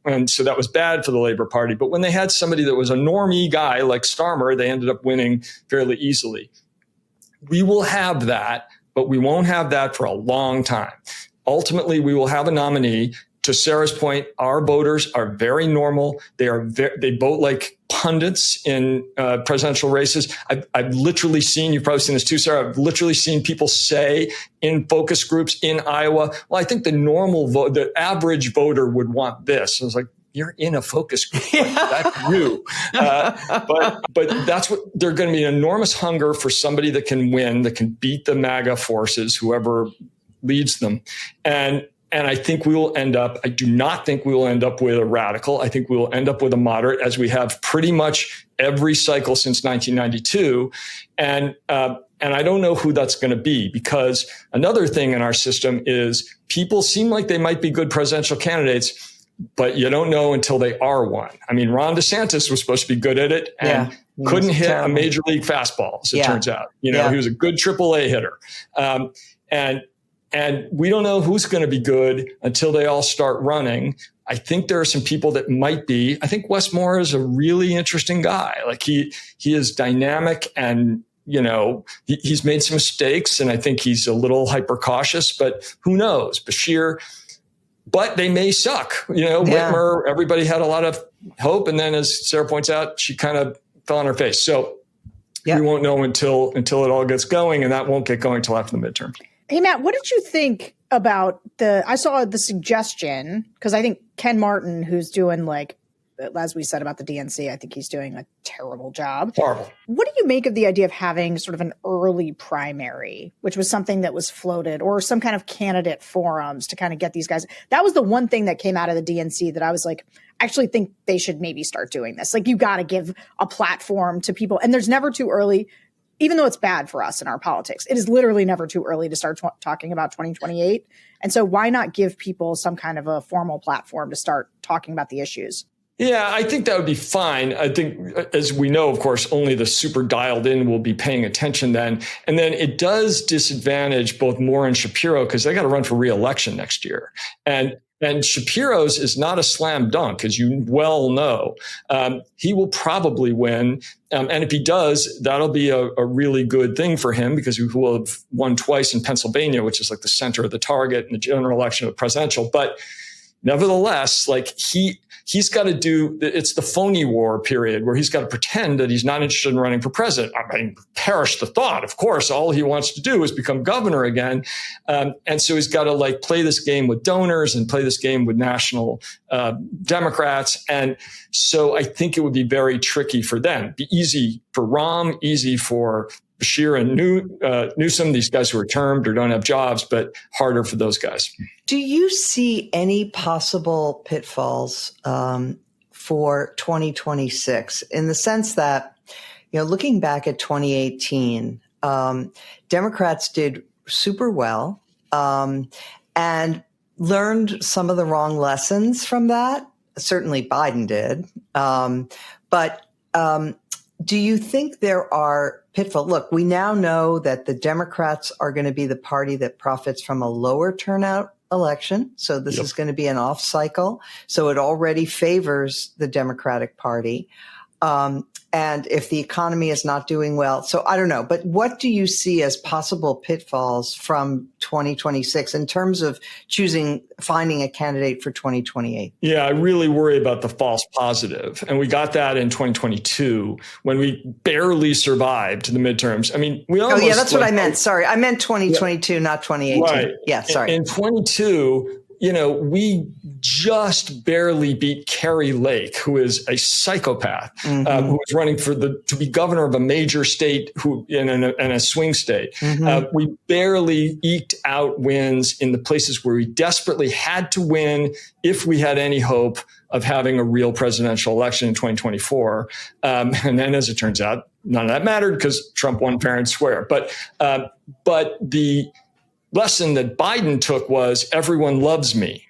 And so that was bad for the Labour Party. But when they had somebody that was a normie guy like Starmer, they ended up winning fairly easily. We will have that, but we won't have that for a long time. Ultimately, we will have a nominee. To Sarah's point, our voters are very normal. They vote like pundits in presidential races. I've literally seen, you've probably seen this too, Sarah, I've literally seen people say in focus groups in Iowa, well, I think the average voter would want this. I was like, you're in a focus group. That's you. But that's what they're going to be, an enormous hunger for somebody that can win, that can beat the MAGA forces, whoever leads them. And I think we will I do not think we will end up with a radical. I think we will end up with a moderate, as we have pretty much every cycle since 1992. And I don't know who that's going to be, because another thing in our system is people seem like they might be good presidential candidates, but you don't know until they are one. I mean, Ron DeSantis was supposed to be good at it and couldn't hit a major league fastball, as it turns out. He was a good AAA hitter. And we don't know who's going to be good until they all start running. I think there are some people that might be. I think Wes Moore is a really interesting guy. Like he is dynamic, and he's made some mistakes, and I think he's a little hyper cautious, but who knows? Bashir. But they may suck. Whitmer, everybody had a lot of hope. And then, as Sarah points out, she kind of fell on her face. So we won't know until it all gets going. And that won't get going until after the midterm. Hey, Matt, what did you think about I saw the suggestion, because I think Ken Martin, who's doing, like, as we said about the DNC, I think he's doing a terrible job. Horrible. What do you make of the idea of having sort of an early primary, which was something that was floated, or some kind of candidate forums to kind of get these guys? That was the one thing that came out of the DNC that I was like, I actually think they should maybe start doing this. Like, you got to give a platform to people, and there's never too early. even though it's bad for us in our politics, it is literally never too early to start talking about 2028. And so why not give people some kind of a formal platform to start talking about the issues? Yeah, I think that would be fine. I think, as we know, of course, only the super dialed in will be paying attention then. And then it does disadvantage both Moore and Shapiro because they got to run for re-election next year. And Shapiro's is not a slam dunk, as you well know. He will probably win. And if he does, that'll be a really good thing for him because he will have won twice in Pennsylvania, which is like the center of the target in the general election of the presidential. But nevertheless, like he's got to it's the phony war period where he's got to pretend that he's not interested in running for president. I mean, perish the thought. Of course, all he wants to do is become governor again. And so he's got to like play this game with donors and play this game with national Democrats. And so I think it would be very tricky for them. Be easy for Rahm, easy for Bashir and Newsom, these guys who are termed or don't have jobs, but harder for those guys. Do you see any possible pitfalls for 2026 in the sense that, looking back at 2018, Democrats did super well and learned some of the wrong lessons from that? Certainly Biden did. But do you think there are pitfalls? Look, we now know that the Democrats are going to be the party that profits from a lower turnout election. So this is going to be an off cycle. So it already favors the Democratic Party. And if the economy is not doing well, so I don't know, but what do you see as possible pitfalls from 2026 in terms of finding a candidate for 2028? Yeah, I really worry about the false positive. And we got that in 2022 when we barely survived the midterms. I mean, that's what I meant. Sorry. I meant 2022, not 2018. Right. Yeah, sorry. In 22, we just barely beat Kerry Lake, who is a psychopath, who was running to be governor of a major state in a swing state. We barely eked out wins in the places where we desperately had to win if we had any hope of having a real presidential election in 2024. And then, as it turns out, none of that mattered because Trump won fair and square. But the lesson that Biden took was everyone loves me,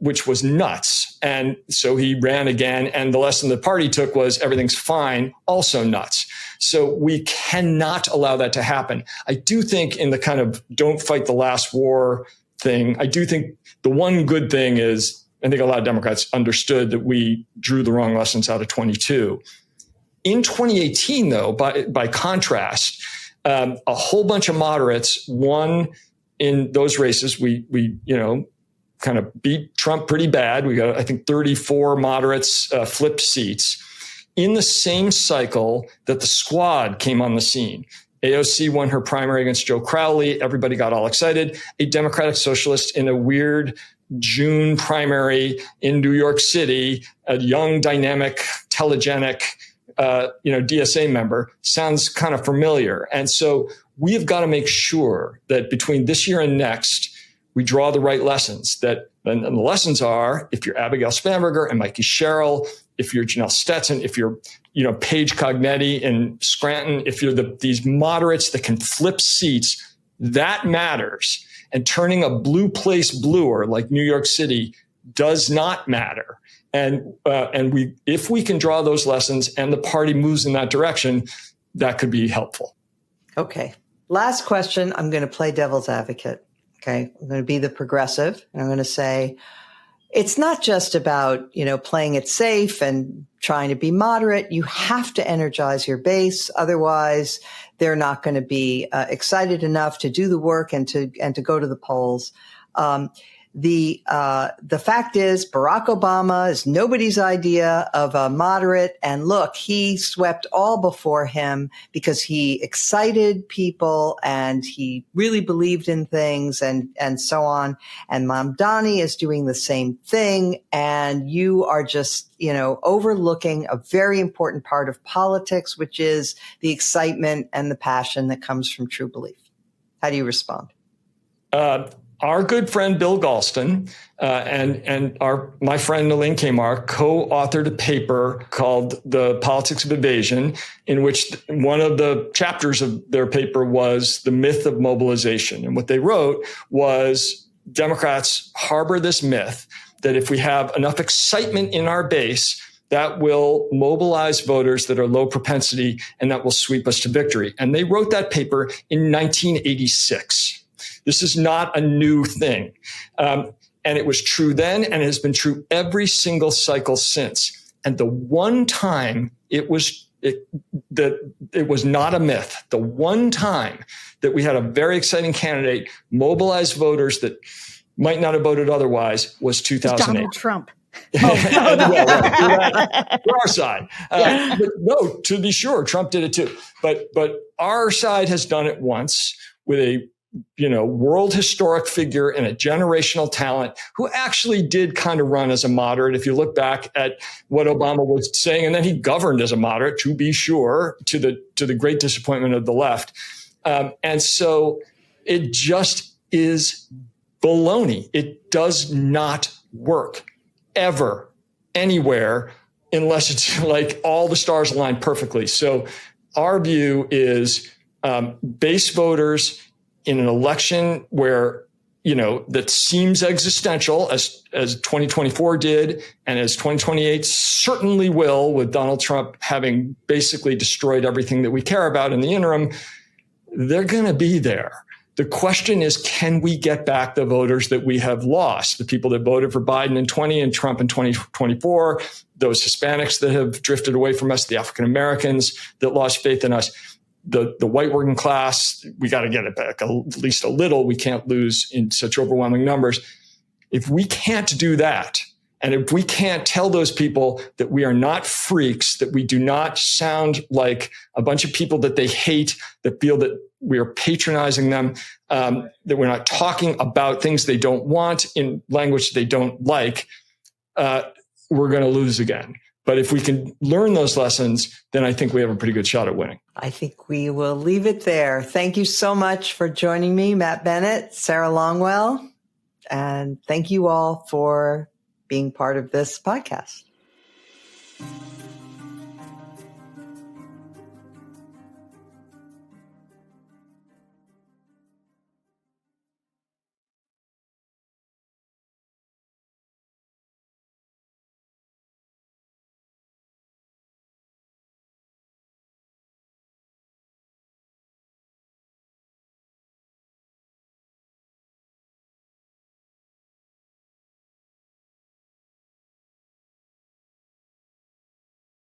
which was nuts. And so he ran again. And the lesson the party took was everything's fine, also nuts. So we cannot allow that to happen. I do think in the kind of don't fight the last war thing, I do think the one good thing is I think a lot of Democrats understood that we drew the wrong lessons out of 22. In 2018, though, by contrast, a whole bunch of moderates won in those races. We kind of beat Trump pretty bad. We got, I think, 34 moderates flipped seats in the same cycle that the squad came on the scene. AOC won her primary against Joe Crowley. Everybody got all excited. A Democratic Socialist in a weird June primary in New York City, a young, dynamic, telegenic DSA member sounds kind of familiar. And so we have got to make sure that between this year and next, we draw the right lessons. And the lessons are, if you're Abigail Spanberger and Mikey Sherrill, if you're Janelle Stetson, if you're Paige Cognetti in Scranton, if you're these moderates that can flip seats, that matters. And turning a blue place bluer like New York City does not matter. And if we can draw those lessons and the party moves in that direction, that could be helpful. Okay. Last question. I'm going to play devil's advocate. Okay. I'm going to be the progressive. And I'm going to say, it's not just about, playing it safe and trying to be moderate. You have to energize your base. Otherwise, they're not going to be excited enough to do the work and to go to the polls. The fact is Barack Obama is nobody's idea of a moderate. And look, he swept all before him because he excited people and he really believed in things and so on. And Mamdani is doing the same thing. And you are just, overlooking a very important part of politics, which is the excitement and the passion that comes from true belief. How do you respond? our good friend Bill Galston and my friend Elaine Kamar co-authored a paper called The Politics of Evasion, in which one of the chapters of their paper was the myth of mobilization. And what they wrote was Democrats harbor this myth that if we have enough excitement in our base, that will mobilize voters that are low propensity and that will sweep us to victory. And they wrote that paper in 1986. This is not a new thing. And it was true then, and it has been true every single cycle since. And the one time it was not a myth, the one time that we had a very exciting candidate mobilize voters that might not have voted otherwise was 2008. Donald Trump. For our side. But no, to be sure, Trump did it too. But our side has done it once with a world historic figure and a generational talent who actually did kind of run as a moderate. If you look back at what Obama was saying, and then he governed as a moderate, to be sure, to the great disappointment of the left. And so it just is baloney. It does not work ever, anywhere, unless it's like all the stars align perfectly. So our view is base voters in an election where, that seems existential, as 2024 did, and as 2028 certainly will, with Donald Trump having basically destroyed everything that we care about in the interim, they're going to be there. The question is, can we get back the voters that we have lost? The people that voted for Biden in 20 and Trump in 2024, those Hispanics that have drifted away from us, the African Americans that lost faith in us, the white working class, we got to get it back at least a little. We can't lose in such overwhelming numbers. If we can't do that, and if we can't tell those people that we are not freaks, that we do not sound like a bunch of people that they hate, that feel that we are patronizing them, that we're not talking about things they don't want in language they don't like, we're going to lose again. But if we can learn those lessons, then I think we have a pretty good shot at winning. I think we will leave it there. Thank you so much for joining me, Matt Bennett, Sarah Longwell, and thank you all for being part of this podcast.